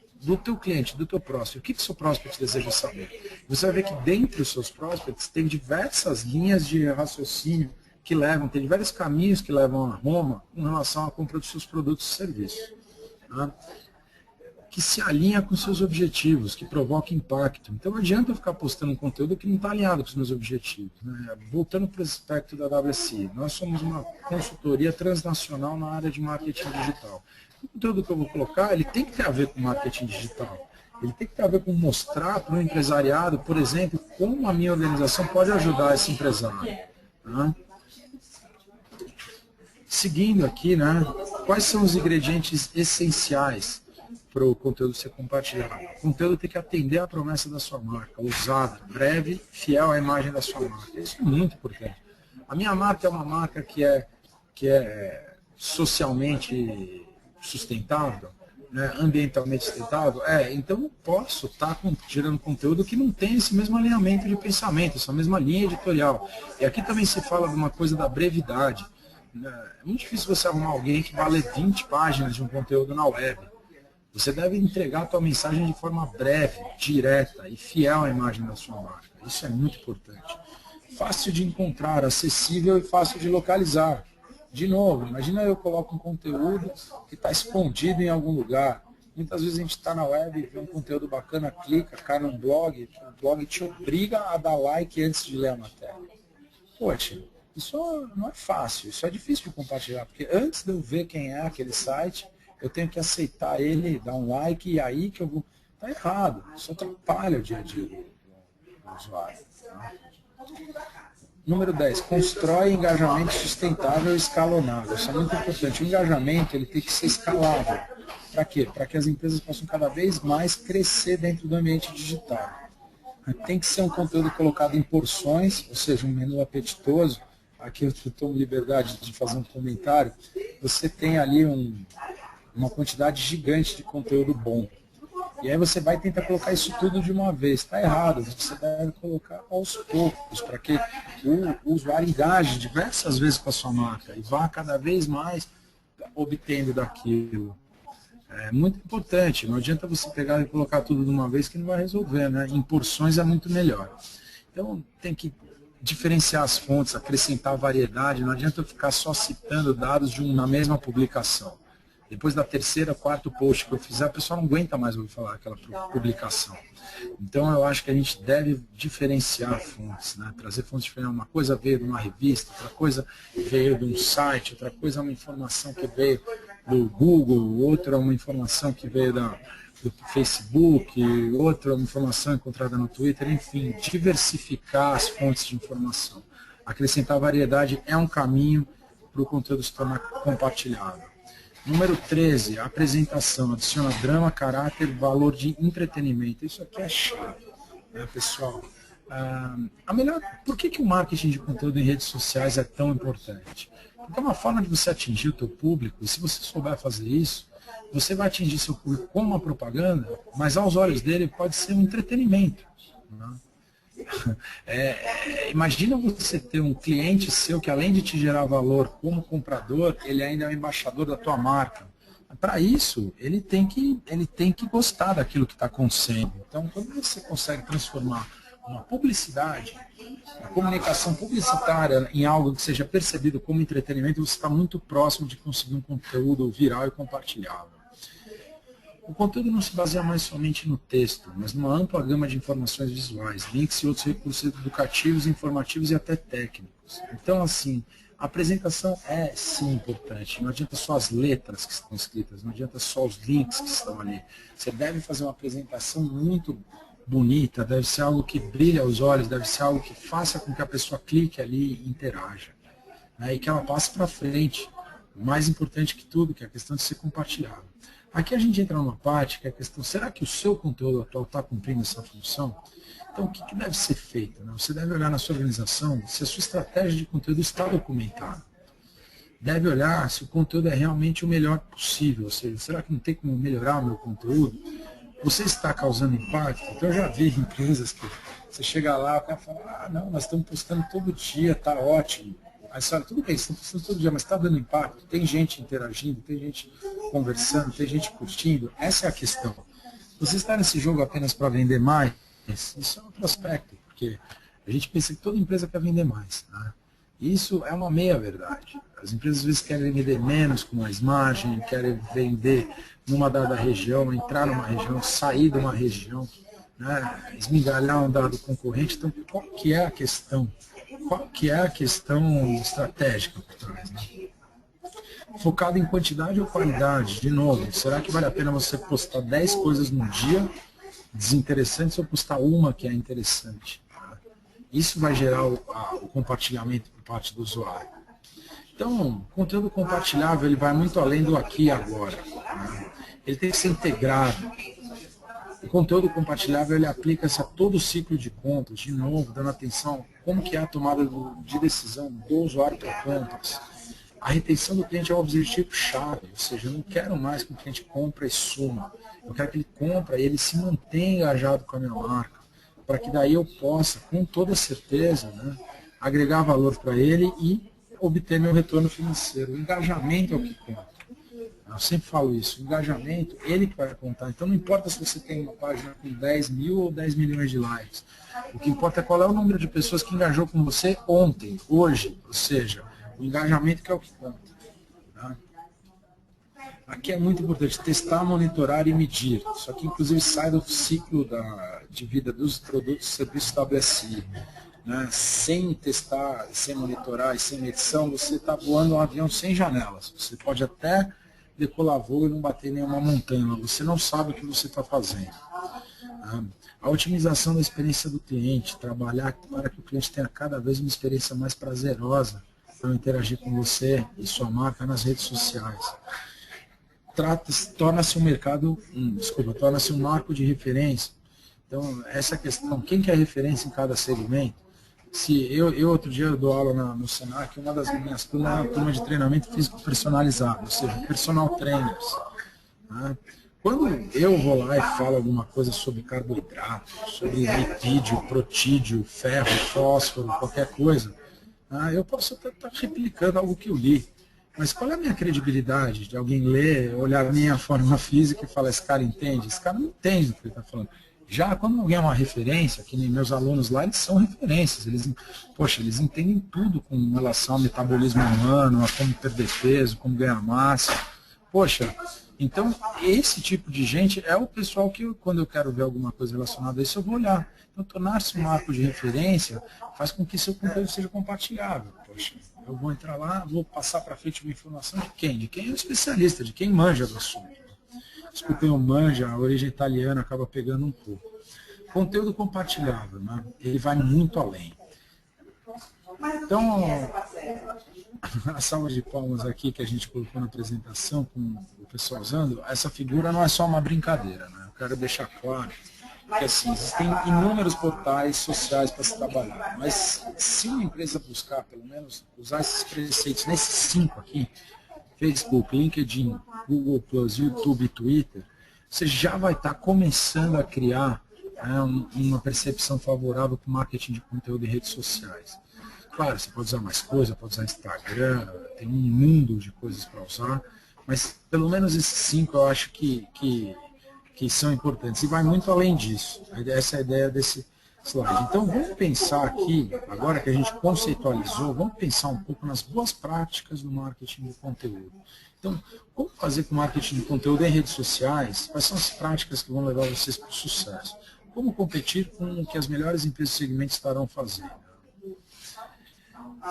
teu cliente, do teu prospect. O que o seu prospect deseja saber? Você vai ver que dentre os seus prospects tem diversas linhas de raciocínio que levam, tem diversos caminhos que levam a Roma com relação à compra dos seus produtos e serviços. Tá? Que se alinha com seus objetivos, que provoca impacto. Então não adianta eu ficar postando um conteúdo que não está alinhado com os meus objetivos. Né? Voltando para o aspecto da WSI, nós somos uma consultoria transnacional na área de marketing digital. O conteúdo que eu vou colocar, ele tem que ter a ver com marketing digital. Ele tem que ter a ver com mostrar para o empresariado, por exemplo, como a minha organização pode ajudar esse empresário. Tá? Seguindo aqui, né, quais são os ingredientes essenciais para o conteúdo ser compartilhado? O conteúdo tem que atender à promessa da sua marca, ousada, breve, fiel à imagem da sua marca. Isso é muito importante. A minha marca é uma marca que é socialmente sustentável, né, ambientalmente sustentável. Então eu posso estar gerando conteúdo que não tem esse mesmo alinhamento de pensamento, essa mesma linha editorial. E aqui também se fala de uma coisa da brevidade. É muito difícil você arrumar alguém que vale 20 páginas de um conteúdo na web. Você deve entregar a tua mensagem de forma breve, direta e fiel à imagem da sua marca. Isso é muito importante. Fácil de encontrar, acessível e fácil de localizar. De novo, imagina eu coloco um conteúdo que está escondido em algum lugar. Muitas vezes a gente está na web e vê um conteúdo bacana, clica, cai num blog, o blog te obriga a dar like antes de ler a matéria. Poxa, isso não é fácil, isso é difícil de compartilhar, porque antes de eu ver quem é aquele site, eu tenho que aceitar ele, dar um like, e aí que eu vou... Está errado, isso atrapalha o dia a dia do usuário. Tá? Número 10, constrói engajamento sustentável e escalonável. Isso é muito importante. O engajamento ele tem que ser escalável. Para quê? Para que as empresas possam cada vez mais crescer dentro do ambiente digital. Tem que ser um conteúdo colocado em porções, ou seja, um menu apetitoso. Aqui eu tomo liberdade de fazer um comentário. Você tem ali uma quantidade gigante de conteúdo bom. E aí você vai tentar colocar isso tudo de uma vez. Está errado, você deve colocar aos poucos, para que o usuário engaje diversas vezes com a sua marca e vá cada vez mais obtendo daquilo. É muito importante, não adianta você pegar e colocar tudo de uma vez que não vai resolver, né? Em porções é muito melhor. Então tem que diferenciar as fontes, acrescentar variedade, não adianta eu ficar só citando dados na mesma publicação. Depois da terceira, quarto post que eu fizer, a pessoa não aguenta mais ouvir falar aquela publicação. Então eu acho que a gente deve diferenciar fontes, né? Trazer fontes diferentes. Uma coisa veio de uma revista, outra coisa veio de um site, outra coisa é uma informação que veio do Google, outra é uma informação que veio do Facebook, outra é uma informação encontrada no Twitter, enfim, diversificar as fontes de informação. Acrescentar variedade é um caminho para o conteúdo se tornar compartilhável. Número 13, a apresentação. Adiciona drama, caráter, valor de entretenimento. Isso aqui é chave, né, pessoal? Por que o marketing de conteúdo em redes sociais é tão importante? Porque é uma forma de você atingir o teu público, e se você souber fazer isso, você vai atingir seu público com uma propaganda, mas aos olhos dele pode ser um entretenimento. Né? Imagina você ter um cliente seu que, além de te gerar valor como comprador, ele ainda é um embaixador da tua marca. Para isso, ele tem que gostar daquilo que está acontecendo. Então, quando você consegue transformar uma publicidade, a comunicação publicitária em algo que seja percebido como entretenimento, você está muito próximo de conseguir um conteúdo viral e compartilhável. O conteúdo não se baseia mais somente no texto, mas numa ampla gama de informações visuais, links e outros recursos educativos, informativos e até técnicos. Então, assim, a apresentação é sim importante. Não adianta só as letras que estão escritas, não adianta só os links que estão ali. Você deve fazer uma apresentação muito bonita, deve ser algo que brilha aos olhos, deve ser algo que faça com que a pessoa clique ali e interaja. Né, e que ela passe para frente. O mais importante que tudo, que é a questão de ser compartilhado. Aqui a gente entra numa parte que é a questão, será que o seu conteúdo atual está cumprindo essa função? Então, o que deve ser feito? Né? Você deve olhar na sua organização se a sua estratégia de conteúdo está documentada. Deve olhar se o conteúdo é realmente o melhor possível, ou seja, será que não tem como melhorar o meu conteúdo? Você está causando impacto? Então, eu já vi empresas que você chega lá, o cara fala, não, nós estamos postando todo dia, está ótimo. Aí você fala, tudo bem, estão postando todo dia, mas está dando impacto? Tem gente interagindo, tem gente conversando, tem gente curtindo? Essa é a questão. Você está nesse jogo apenas para vender mais? Isso é outro aspecto, porque a gente pensa que toda empresa quer vender mais. Né? Isso é uma meia-verdade. As empresas às vezes querem vender menos com mais margem, querem vender numa dada região, entrar numa região, sair de uma região, né, esmigalhar um dado concorrente. Então, qual que é a questão? Qual que é a questão estratégica por trás, né? Focado em quantidade ou qualidade? De novo, será que vale a pena você postar 10 coisas no dia desinteressantes ou postar uma que é interessante? Isso vai gerar o compartilhamento por parte do usuário. Então, o conteúdo compartilhável ele vai muito além do aqui e agora, né? Ele tem que ser integrado. O conteúdo compartilhável ele aplica-se a todo o ciclo de compras, de novo, dando atenção como que é a tomada de decisão do usuário para compras. A retenção do cliente é o objetivo-chave, ou seja, eu não quero mais que o cliente compre e suma. Eu quero que ele compre e ele se mantenha engajado com a minha marca, para que daí eu possa, com toda certeza, né, agregar valor para ele e obter meu retorno financeiro. O engajamento é o que conta. Eu sempre falo isso, o engajamento, ele que vai contar. Então não importa se você tem uma página com 10 mil ou 10 milhões de likes. O que importa é qual é o número de pessoas que engajou com você ontem, hoje. Ou seja, o engajamento que é o que conta. Tá? Aqui é muito importante testar, monitorar e medir. Isso aqui inclusive sai do ciclo de vida dos produtos e serviços da WSI. Né? Sem testar, sem monitorar e sem medição, você está voando um avião sem janelas. Você pode até decolar voo e não bater em nenhuma montanha, mas você não sabe o que você está fazendo. A otimização da experiência do cliente, trabalhar para que o cliente tenha cada vez uma experiência mais prazerosa para interagir com você e sua marca nas redes sociais. Torna-se um mercado, torna-se um marco de referência. Então, essa questão, quem que é referência em cada segmento? Se eu outro dia eu dou aula no Senac, uma das minhas turmas é uma turma de treinamento físico personalizado, ou seja, personal trainers. Né? Quando eu vou lá e falo alguma coisa sobre carboidrato, sobre lipídio, protídeo, ferro, fósforo, qualquer coisa, eu posso até estar replicando algo que eu li. Mas qual é a minha credibilidade de alguém ler, olhar a minha forma física e falar, esse cara entende? Esse cara não entende o que ele está falando. Já quando alguém é uma referência, que nem meus alunos lá, eles são referências. Eles entendem tudo com relação ao metabolismo humano, a como perder peso, como ganhar massa. Poxa, então esse tipo de gente é o pessoal que, quando eu quero ver alguma coisa relacionada a isso, eu vou olhar. Então, tornar-se um marco de referência faz com que seu conteúdo seja compartilhável. Poxa, eu vou entrar lá, vou passar para frente uma informação de quem? De quem é o especialista, de quem manja do assunto. Escutem o manja, a origem italiana acaba pegando um pouco. Conteúdo compartilhável, né? Ele vai muito além. Então, a salva de palmas aqui que a gente colocou na apresentação, com o pessoal usando, essa figura não é só uma brincadeira, né? Eu quero deixar claro que assim, existem inúmeros portais sociais para se trabalhar, mas se uma empresa buscar, pelo menos, usar esses preceitos, nesses 5 aqui, Facebook, LinkedIn, Google+, YouTube e Twitter, você já vai estar começando a criar uma percepção favorável para o marketing de conteúdo em redes sociais. Claro, você pode usar mais coisas, pode usar Instagram, tem um mundo de coisas para usar, mas pelo menos esses 5 eu acho que são importantes. E vai muito além disso. Essa é a ideia desse slide. Então vamos pensar aqui, agora que a gente conceitualizou, vamos pensar um pouco nas boas práticas do marketing de conteúdo. Então, como fazer com o marketing de conteúdo em redes sociais? Quais são as práticas que vão levar vocês para o sucesso? Como competir com o que as melhores empresas do segmento estarão fazendo?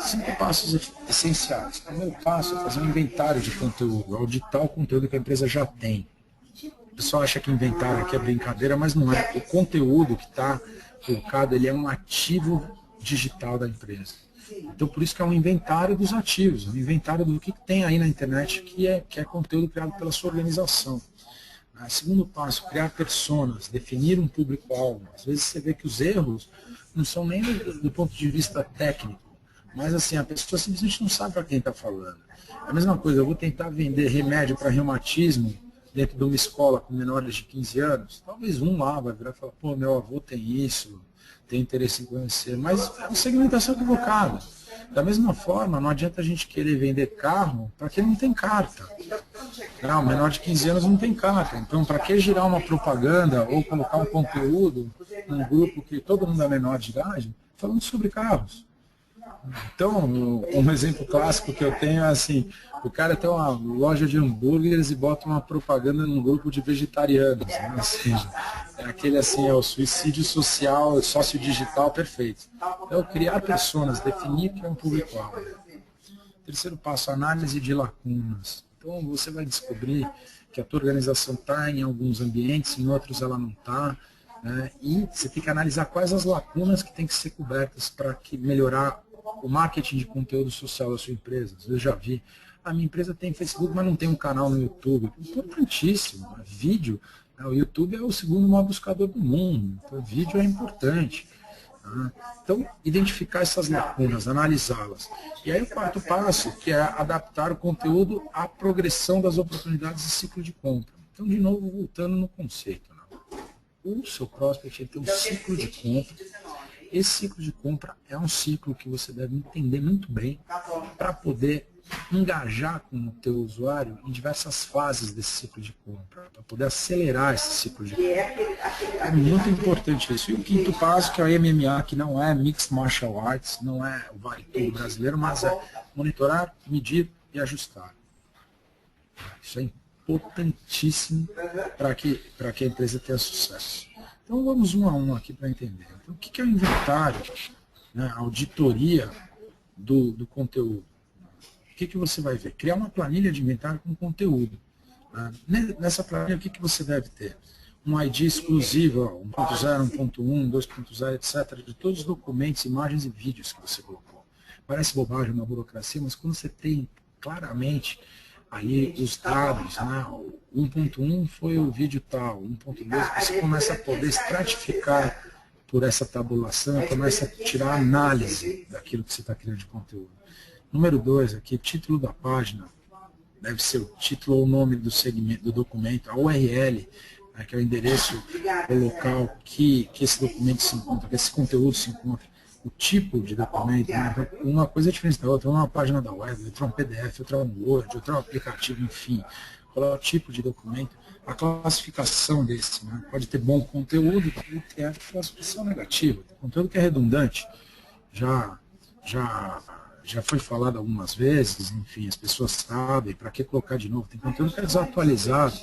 5 passos essenciais. O primeiro passo é fazer um inventário de conteúdo, auditar o conteúdo que a empresa já tem. O pessoal acha que inventário aqui é brincadeira, mas não é. O conteúdo que está colocado, ele é um ativo digital da empresa. Então, por isso que é um inventário dos ativos, um inventário do que tem aí na internet que é conteúdo criado pela sua organização. Segundo passo, criar personas, definir um público-alvo. Às vezes você vê que os erros não são nem do ponto de vista técnico, mas assim, a pessoa simplesmente não sabe para quem está falando. É a mesma coisa, eu vou tentar vender remédio para reumatismo dentro de uma escola com menores de 15 anos, talvez um lá vai virar e falar, pô, meu avô tem isso, tem interesse em conhecer, mas é uma segmentação equivocada. Da mesma forma, não adianta a gente querer vender carro para quem não tem carta. Não, menor de 15 anos não tem carta, então para que girar uma propaganda ou colocar um conteúdo num grupo que todo mundo é menor de idade, falando sobre carros? Então, um exemplo clássico que eu tenho é assim, o cara tem uma loja de hambúrgueres e bota uma propaganda num grupo de vegetarianos, né? Ou seja, é aquele assim, é o suicídio social, sócio-digital perfeito. Então, criar personas, definir que é um público-alvo. Terceiro passo, análise de lacunas. Então, você vai descobrir que a tua organização está em alguns ambientes, em outros ela não está, né? E você tem que analisar quais as lacunas que têm que ser cobertas para melhorar o marketing de conteúdo social da sua empresa. Eu já vi, a minha empresa tem Facebook, mas não tem um canal no YouTube. Importantíssimo, né? Vídeo, né? O YouTube é o segundo maior buscador do mundo, então vídeo é importante. Então, identificar essas lacunas, analisá-las. E aí o quarto passo, que é adaptar o conteúdo à progressão das oportunidades de ciclo de compra. Então, de novo, voltando no conceito. Né? O seu prospect tem um ciclo de compra. Esse ciclo de compra é um ciclo que você deve entender muito bem para poder engajar com o teu usuário em diversas fases desse ciclo de compra, para poder acelerar esse ciclo de compra. É muito importante isso. E o quinto passo, que é o MMA, que não é Mixed Martial Arts, não é o Vale Tudo brasileiro, mas é monitorar, medir e ajustar. Isso é importantíssimo para que a empresa tenha sucesso. Então vamos um a um aqui para entender. Então, o que é o inventário, né, a auditoria do conteúdo? O que você vai ver? Criar uma planilha de inventário com conteúdo. Nessa planilha, o que você deve ter? Um ID exclusivo, 1.0, 1.1, 2.0, etc., de todos os documentos, imagens e vídeos que você colocou. Parece bobagem uma burocracia, mas quando você tem claramente ali os dados, né? 1.1 foi o vídeo tal, 1.2, você começa a poder estratificar por essa tabulação, começa a tirar a análise daquilo que você está criando de conteúdo. Número 2, aqui, título da página, deve ser o título ou o nome do segmento do documento, a URL, né, que é o endereço, o local que esse documento se encontra, que esse conteúdo se encontra, o tipo de documento, né? Uma coisa é diferente da outra, uma página da web, outra um PDF, outra um Word, outra um aplicativo, enfim. Qual é o tipo de documento, a classificação desse, né? Pode ter bom conteúdo e ter a classificação negativa, conteúdo que é redundante, já foi falado algumas vezes, enfim, as pessoas sabem, para que colocar de novo? Tem conteúdo que é desatualizado,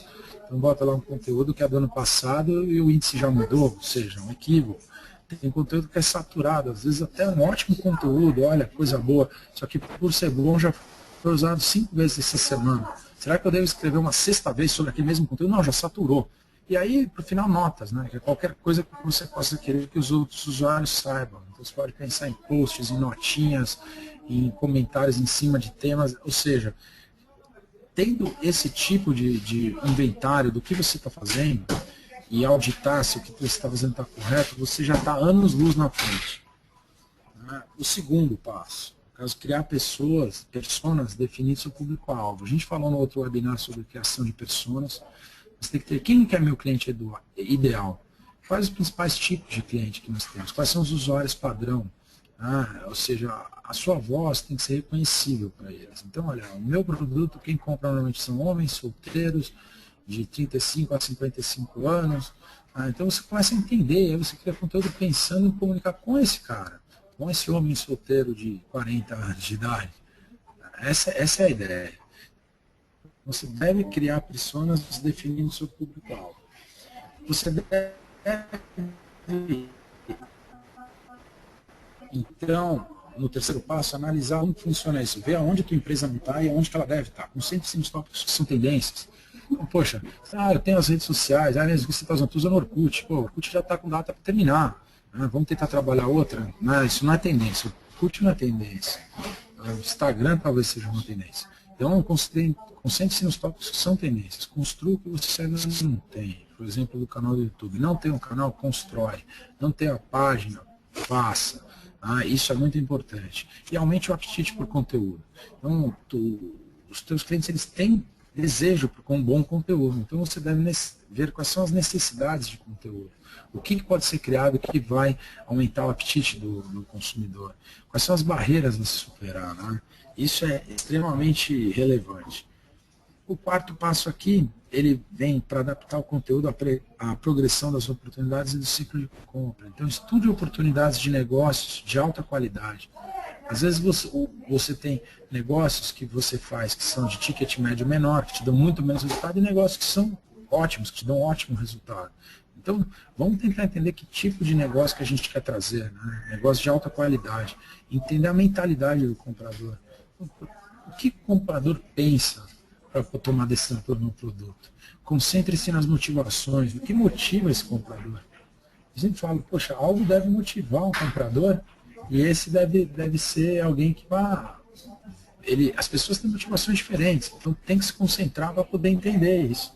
então bota lá um conteúdo que é do ano passado e o índice já mudou, ou seja, um equívoco. Tem conteúdo que é saturado, às vezes até um ótimo conteúdo, olha, coisa boa, só que por ser bom já foi usado 5 vezes essa semana. Será que eu devo escrever uma 6ª vez sobre aquele mesmo conteúdo? Não, já saturou. E aí, para o final, notas, né? Que é qualquer coisa que você possa querer que os outros usuários saibam. Então, você pode pensar em posts, em notinhas, em comentários em cima de temas, ou seja, tendo esse tipo de inventário do que você está fazendo e auditar se o que você está fazendo está correto, você já está anos-luz na frente. O segundo passo, no caso, criar personas, definir seu público-alvo. A gente falou no outro webinar sobre criação de personas. Você tem que ter, quem que é meu cliente ideal? Quais os principais tipos de cliente que nós temos? Quais são os usuários padrão? Ou seja, a sua voz tem que ser reconhecível para eles. Então, olha, o meu produto, quem compra normalmente são homens solteiros, de 35 a 55 anos. Então você começa a entender, aí você cria conteúdo pensando em comunicar com esse cara, com esse homem solteiro de 40 anos de idade. Essa é a ideia. Você deve criar personas definindo seu público-alvo. Você deve, então, no terceiro passo, analisar como funciona isso. Ver aonde a tua empresa não está e aonde que ela deve estar. Concentre-se nos tópicos que são tendências. Então, poxa, eu tenho as redes sociais, mesmo que você está usando o Orkut. Pô, o Orkut já está com data para terminar. Vamos tentar trabalhar outra? Isso não é tendência. O Orkut não é tendência. O Instagram talvez seja uma tendência. Então, concentre-se nos tópicos que são tendências. Construa o que você ainda não tem. Por exemplo, do canal do YouTube. Não tem um canal? Constrói. Não tem a página? Faça. Isso é muito importante. E aumente o apetite por conteúdo. Então, os teus clientes eles têm desejo com um bom conteúdo. Então, você deve ver quais são as necessidades de conteúdo. O que pode ser criado que vai aumentar o apetite do consumidor. Quais são as barreiras a se superar, né? Isso é extremamente relevante. O quarto passo aqui, ele vem para adaptar o conteúdo à progressão das oportunidades e do ciclo de compra. Então, estude oportunidades de negócios de alta qualidade. Às vezes você tem negócios que você faz que são de ticket médio menor, que te dão muito menos resultado, e negócios que são ótimos, que te dão um ótimo resultado. Então, vamos tentar entender que tipo de negócio que a gente quer trazer, né? Negócio de alta qualidade. Entender a mentalidade do comprador. O que o comprador pensa para tomar decisão por um produto? Concentre-se nas motivações. O que motiva esse comprador? Eu sempre falo, poxa, algo deve motivar um comprador e esse deve ser alguém que vai... As pessoas têm motivações diferentes, então tem que se concentrar para poder entender isso.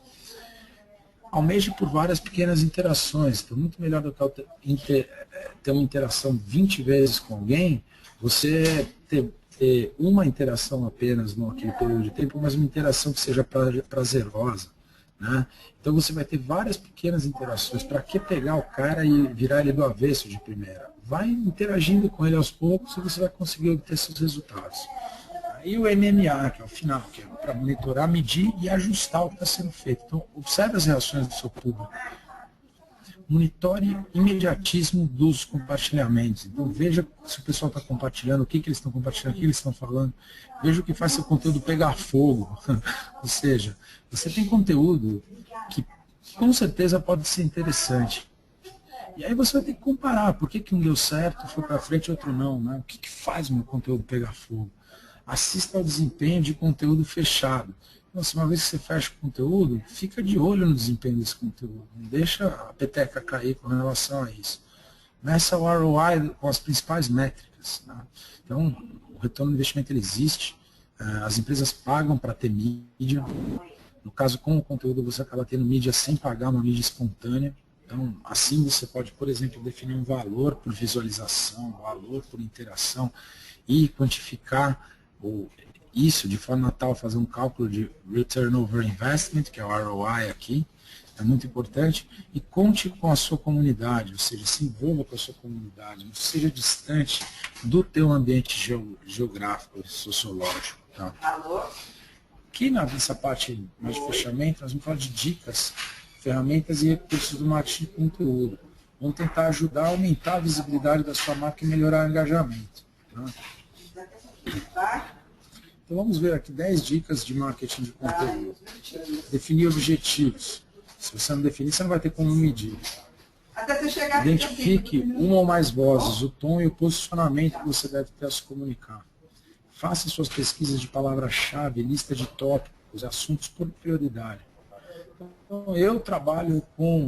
Almeje por várias pequenas interações. Então, muito melhor do que ter uma interação 20 vezes com alguém, você ter uma interação apenas naquele período de tempo, mas uma interação que seja prazerosa. Né? Então você vai ter várias pequenas interações. Para que pegar o cara e virar ele do avesso de primeira? Vai interagindo com ele aos poucos e você vai conseguir obter seus resultados. E o MMA, que é o final, que é para monitorar, medir e ajustar o que está sendo feito. Então, observe as reações do seu público. Monitore imediatismo dos compartilhamentos. Então, veja se o pessoal está compartilhando, o que eles estão compartilhando, o que eles estão falando. Veja o que faz seu conteúdo pegar fogo. Ou seja, você tem conteúdo que com certeza pode ser interessante. E aí você vai ter que comparar. Por que um deu certo, foi para frente e outro não? Né? O que faz o meu conteúdo pegar fogo? Assista ao desempenho de conteúdo fechado. Então, se uma vez que você fecha o conteúdo, fica de olho no desempenho desse conteúdo. Não deixa a peteca cair com relação a isso. Meça o ROI com as principais métricas. Né? Então, o retorno do investimento ele existe. As empresas pagam para ter mídia. No caso, com o conteúdo, você acaba tendo mídia sem pagar, uma mídia espontânea. Então, assim você pode, por exemplo, definir um valor por visualização, um valor por interação e quantificar isso de forma tal, fazer um cálculo de Return over Investment, que é o ROI aqui, é muito importante, e conte com a sua comunidade, ou seja, se envolva com a sua comunidade, não seja distante do teu ambiente geográfico e sociológico. Tá? Aqui nessa parte mais de fechamento, nós vamos falar de dicas, ferramentas e recursos do marketing de conteúdo. Vamos tentar ajudar a aumentar a visibilidade da sua marca e melhorar o engajamento. Tá? Então vamos ver aqui 10 dicas de marketing de conteúdo. Definir objetivos. Se você não definir, você não vai ter como medir. Identifique uma ou mais vozes, o tom e o posicionamento que você deve ter a se comunicar. Faça suas pesquisas de palavra-chave, lista de tópicos, assuntos por prioridade. Então, eu trabalho com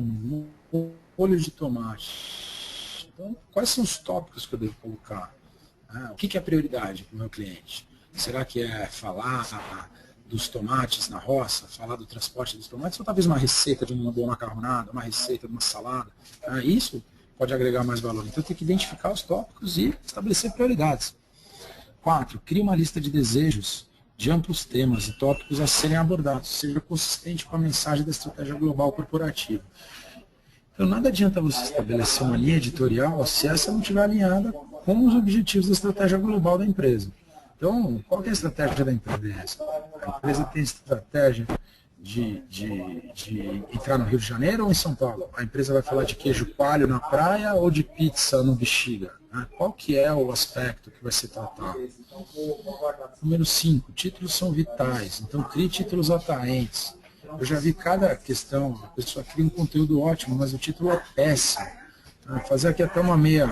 molho de tomate. Então, quais são os tópicos que eu devo colocar? O que é prioridade para o meu cliente? Será que é falar dos tomates na roça, falar do transporte dos tomates, ou talvez uma receita de uma boa macarronada, uma receita de uma salada? Isso pode agregar mais valor. Então tem que identificar os tópicos e estabelecer prioridades. 4. Crie uma lista de desejos de amplos temas e tópicos a serem abordados. Seja consistente com a mensagem da estratégia global corporativa. Então nada adianta você estabelecer uma linha editorial se essa não estiver alinhada com os objetivos da estratégia global da empresa. Então, qual que é a estratégia da empresa? A empresa tem estratégia de entrar no Rio de Janeiro ou em São Paulo? A empresa vai falar de queijo coalho na praia ou de pizza no Bexiga? Qual que é o aspecto que vai ser tratado? Número 5, títulos são vitais. Então, crie títulos atraentes. Eu já vi cada questão, a pessoa cria um conteúdo ótimo, mas o título é péssimo. Fazer aqui até uma meia...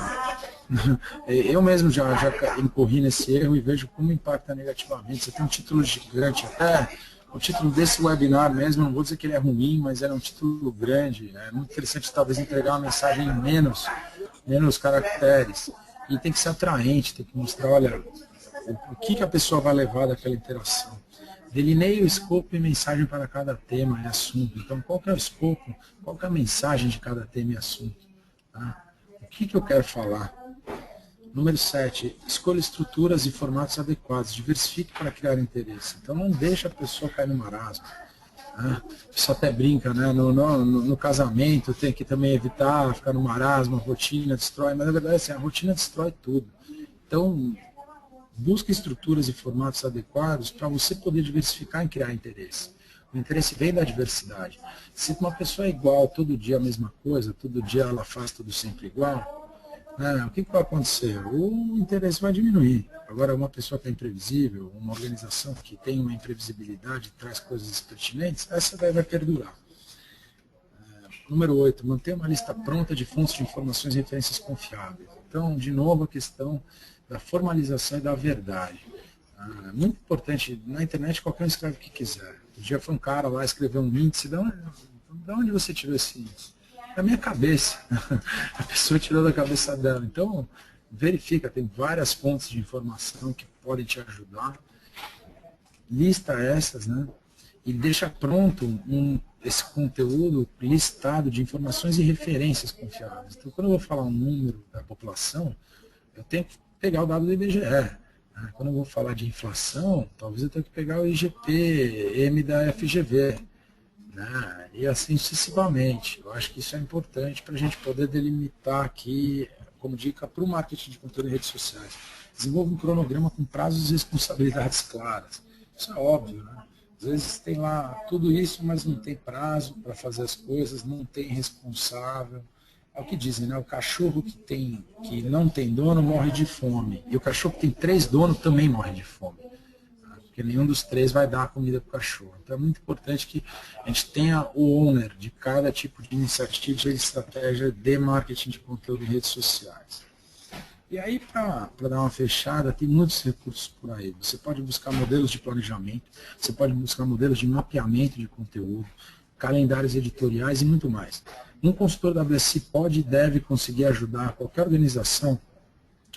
Eu mesmo já incorri nesse erro e vejo como impacta negativamente. Você tem um título gigante, até o título desse webinar mesmo, não vou dizer que ele é ruim, mas era um título grande. É muito interessante talvez entregar uma mensagem em menos caracteres. E tem que ser atraente, tem que mostrar, olha, o que a pessoa vai levar daquela interação. Delineie o escopo e mensagem para cada tema e assunto. Então, qual que é o escopo, qual que é a mensagem de cada tema e assunto? Tá? O que eu quero falar? Número 7, escolha estruturas e formatos adequados, diversifique para criar interesse. Então não deixa a pessoa cair no marasmo. Né? A pessoa até brinca, né? No casamento tem que também evitar ficar no marasmo, a rotina destrói, mas na verdade assim, a rotina destrói tudo. Então busque estruturas e formatos adequados para você poder diversificar e criar interesse. O interesse vem da diversidade. Se uma pessoa é igual, todo dia a mesma coisa, todo dia ela faz tudo sempre igual, o que vai acontecer? O interesse vai diminuir. Agora, uma pessoa que é imprevisível, uma organização que tem uma imprevisibilidade, traz coisas pertinentes, essa daí vai perdurar. Número 8, manter uma lista pronta de fontes de informações e referências confiáveis. Então, de novo, a questão da formalização e da verdade. Muito importante, na internet qualquer um escreve o que quiser. Um dia foi um cara lá escrever um índice, de onde você tirou esse índice? Da minha cabeça. A pessoa tirou da cabeça dela. Então, verifica, tem várias fontes de informação que podem te ajudar. Lista essas, né? E deixa pronto esse conteúdo listado de informações e referências confiáveis. Então, quando eu vou falar um número da população, eu tenho que pegar o dado do IBGE. Quando eu vou falar de inflação, talvez eu tenha que pegar o IGP-M da FGV. Né? E assim sucessivamente. Eu acho que isso é importante para a gente poder delimitar aqui, como dica, para o marketing de conteúdo em redes sociais. Desenvolva um cronograma com prazos e responsabilidades claras. Isso é óbvio, né? Às vezes tem lá tudo isso, mas não tem prazo para fazer as coisas, não tem responsável. É o que dizem, né? O cachorro que não tem dono morre de fome. E o cachorro que tem 3 donos também morre de fome. Porque nenhum dos 3 vai dar comida para o cachorro. Então é muito importante que a gente tenha o owner de cada tipo de iniciativa e estratégia de marketing de conteúdo em redes sociais. E aí, para dar uma fechada, tem muitos recursos por aí. Você pode buscar modelos de planejamento, você pode buscar modelos de mapeamento de conteúdo, calendários editoriais e muito mais. Um consultor da WSI pode e deve conseguir ajudar qualquer organização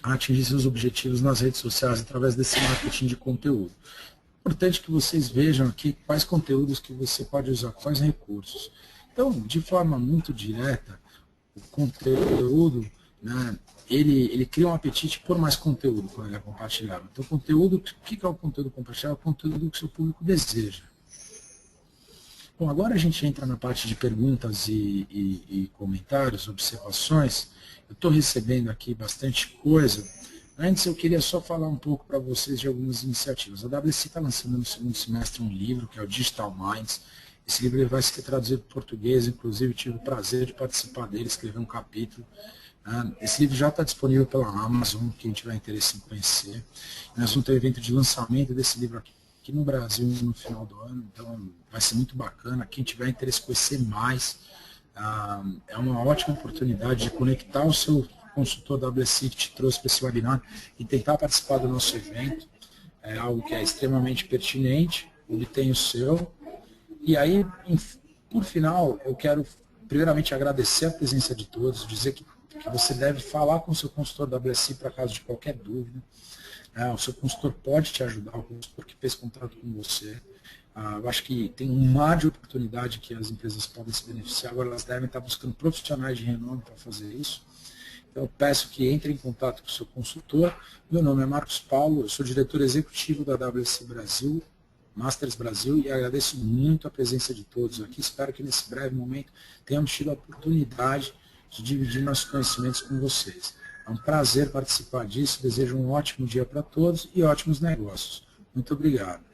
a atingir seus objetivos nas redes sociais através desse marketing de conteúdo. É importante que vocês vejam aqui quais conteúdos que você pode usar, quais recursos. Então, de forma muito direta, o conteúdo, né, ele cria um apetite por mais conteúdo quando ele é compartilhado. Então, conteúdo, o que é o conteúdo compartilhado? É o conteúdo que o seu público deseja. Bom, agora a gente entra na parte de perguntas e comentários, observações. Eu estou recebendo aqui bastante coisa. Antes eu queria só falar um pouco para vocês de algumas iniciativas. A WSI está lançando no segundo semestre um livro, que é o Digital Minds. Esse livro vai ser traduzido para português, inclusive tive o prazer de participar dele, escrever um capítulo. Esse livro já está disponível pela Amazon, quem tiver interesse em conhecer. Nós vamos ter um evento de lançamento desse livro aqui no Brasil no final do ano, então vai ser muito bacana. Quem tiver interesse em conhecer mais, é uma ótima oportunidade de conectar o seu consultor WSI que te trouxe para esse webinar e tentar participar do nosso evento. É algo que é extremamente pertinente, obtenha o seu. E aí, por final, eu quero primeiramente agradecer a presença de todos, dizer que você deve falar com o seu consultor WSI para caso de qualquer dúvida. O seu consultor pode te ajudar, o consultor que fez contrato com você. Eu acho que tem um mar de oportunidade que as empresas podem se beneficiar, agora elas devem estar buscando profissionais de renome para fazer isso. Então eu peço que entre em contato com o seu consultor. Meu nome é Marcos Paulo, eu sou diretor executivo da WSI Brasil, Masters Brasil, e agradeço muito a presença de todos aqui. Espero que nesse breve momento tenhamos tido a oportunidade de dividir nossos conhecimentos com vocês. É um prazer participar disso, desejo um ótimo dia para todos e ótimos negócios. Muito obrigado.